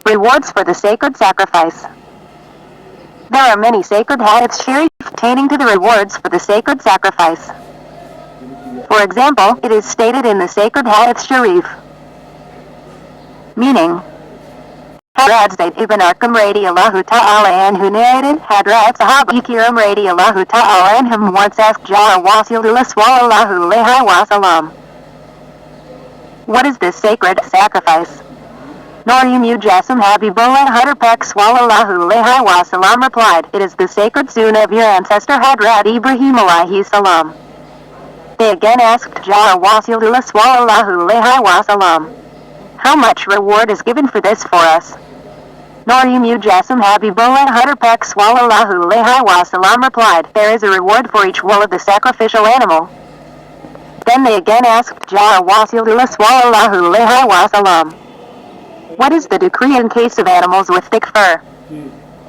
Rewards for the sacred sacrifice. There are many sacred Hadith Shareef pertaining to the rewards for the sacred sacrifice. For example, it is stated in the sacred Hadith Shareef, meaning, Hadrat ibn ارقم radiallahu ta'ala anhu narrated, Hadrat ابيكم radiallahu ta'ala anhum once asked Jara Rasulullah sallallahu alayhi wa sallam, what is this sacred sacrifice? Norim Ujasam Habibullah Hadarpak sallallahu alayhi wa sallam replied, it is the sacred sunnah of your ancestor Hadrat Ibrahim alayhi salam. They again asked Jara Rasulullah sallallahu alayhi wa sallam, how much reward is given for this for us? Norim Ujasam Habibullah Hadarpak sallallahu alayhi wa sallam replied, there is a reward for each wool of the sacrificial animal. Then they again asked Jara Rasulullah sallallahu alayhi wa sallam, what is the decree in case of animals with thick fur?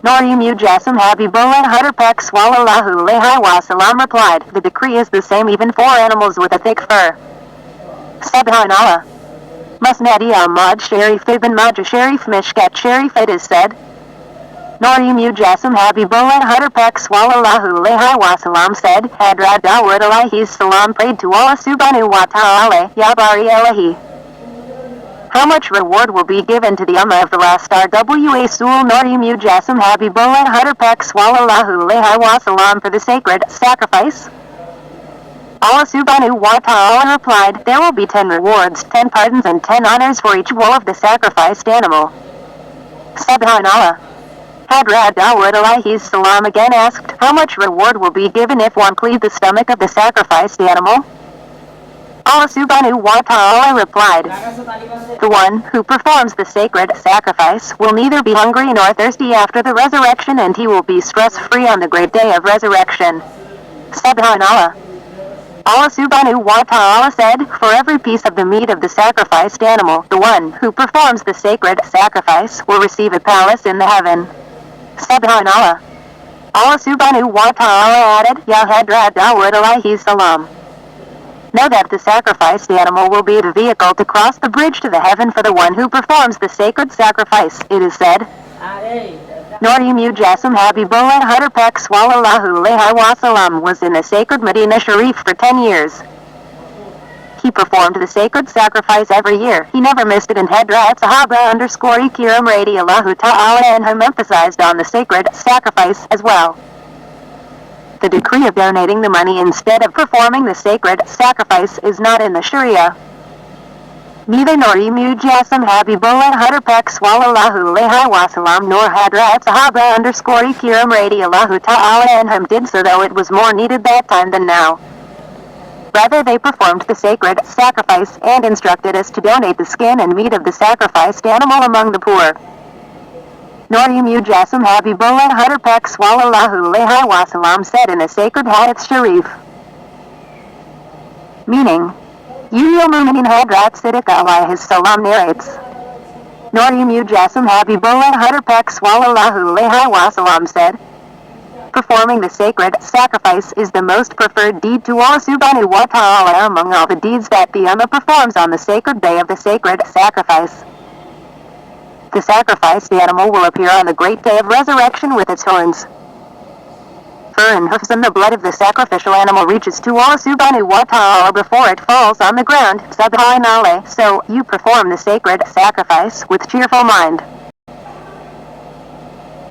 Norim Ujasam Habibullah Hadarpak sallallahu alayhi wa sallam replied, the decree is the same even for animals with a thick fur. Subhanallah. Musnadi al-Maj Shareef ibn Majah Shareef Mishkat Shareef it is said, Norim Ujasam Habibullah Hadarpak sallallahu alayhi wa sallam said, Hadrat Dawud alayhi salam prayed to Allah subhanahu wa ta'ala, Ya Bari Elahi. How much reward will be given to the Ummah of the last RWA Sul Norim Ujasam Habibullah Hadarpak sallallahu alayhi wa sallam for the sacred sacrifice? Allah subhanahu wa ta'ala replied, there will be 10 rewards, 10 pardons and 10 honors for each wool of the sacrificed animal. Subhanallah. Hadrat Dawud alayhi salam again asked, how much reward will be given if one cleaved the stomach of the sacrificed animal? Allah subhanahu wa ta'ala replied, the one who performs the sacred sacrifice will neither be hungry nor thirsty after the resurrection, and he will be stress-free on the great day of resurrection. Subhanallah. Allah subhanahu wa ta'ala said, for every piece of the meat of the sacrificed animal, the one who performs the sacred sacrifice will receive a palace in the heaven. Subhanallah. Allah subhanahu wa ta'ala added, Ya Hadrat Dawud alayhi salam. Know that the sacrificed animal will be the vehicle to cross the bridge to the heaven for the one who performs the sacred sacrifice. It is said, Norim Ujasam Habibullah Hadarpak sallallahu alayhi wa sallam was in the sacred Medina Shareef for 10 years. He performed the sacred sacrifice every year. He never missed it, and Hadrat _Ikiram radiallahu ta'ala anhum emphasized on the sacred sacrifice as well. The decree of donating the money instead of performing the sacred sacrifice is not in the Sharia. Neither Norim Ujasam Habibullah Hadarpak sallallahu alayhi wa sallam nor Hadrat _Ikiram radiallahu ta'ala anhum did so, though it was more needed that time than now. Rather, they performed the sacred sacrifice and instructed us to donate the skin and meat of the sacrificed animal among the poor. Norim Ujasam Habibullah Hadarpak sallallahu alayhi wa sallam said in the sacred Hadith Shareef, meaning, Ummul Mu'minin Hadrat Siddiqa alayhi salam narrates, Norim Ujasam Habibullah Hadarpak sallallahu alayhi wa sallam said, performing the sacred sacrifice is the most preferred deed to Allah subhanahu wa ta'ala among all the deeds that the Ummah performs on the sacred day of the sacred sacrifice. The sacrificed animal will appear on the great day of resurrection with its horns, fur and hoofs, and the blood of the sacrificial animal reaches to Allah subhanahu wa ta'ala before it falls on the ground. Subhanallah. So, you perform the sacred sacrifice with cheerful mind.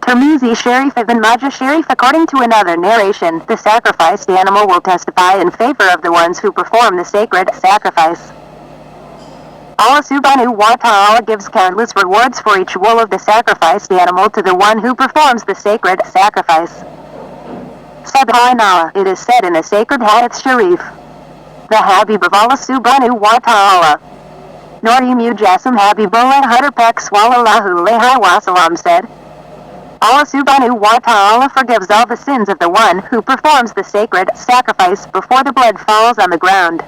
Tirmizi Shareef ibn Majah Shareef. According to another narration, the sacrificed animal will testify in favor of the ones who perform the sacred sacrifice. Allah subhanahu wa ta'ala gives countless rewards for each wool of the sacrificed animal to the one who performs the sacred sacrifice. Subhanallah. It is said in the sacred Hadith Shareef, the Habib of Allah subhanahu wa ta'ala, Norim Ujasam Habibullah Hadarpak sallallahu alayhi wa sallam said, Allah subhanahu wa ta'ala forgives all the sins of the one who performs the sacred sacrifice before the blood falls on the ground.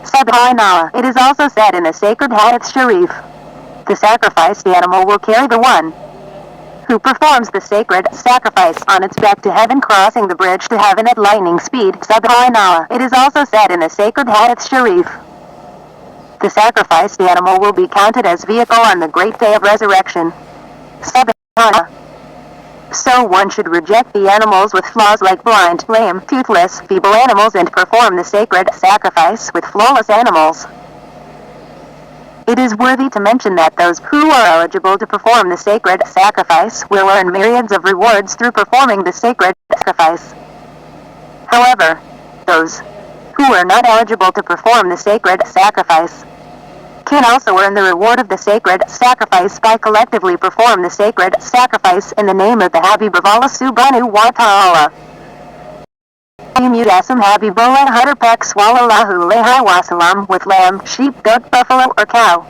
Subhanallah. It is also said in the sacred Hadith Shareef, the sacrificed animal will carry the one who performs the sacred sacrifice on its back to heaven, crossing the bridge to heaven at lightning speed. Subhanallah. It is also said in the sacred Hadith Shareef, the sacrificed animal will be counted as vehicle on the great day of resurrection. Subhanallah. So one should reject the animals with flaws like blind, lame, toothless, feeble animals and perform the sacred sacrifice with flawless animals. It is worthy to mention that those who are eligible to perform the sacred sacrifice will earn myriads of rewards through performing the sacred sacrifice. However, those who are not eligible to perform the sacred sacrifice can also earn the reward of the sacred sacrifice by collectively perform the sacred sacrifice in the name of the Habib of Allah subhanahu wa ta'ala. Mudassam Habibullah 100 packs Sallallahu Alaihi Wasallam with lamb, sheep, goat, buffalo or cow.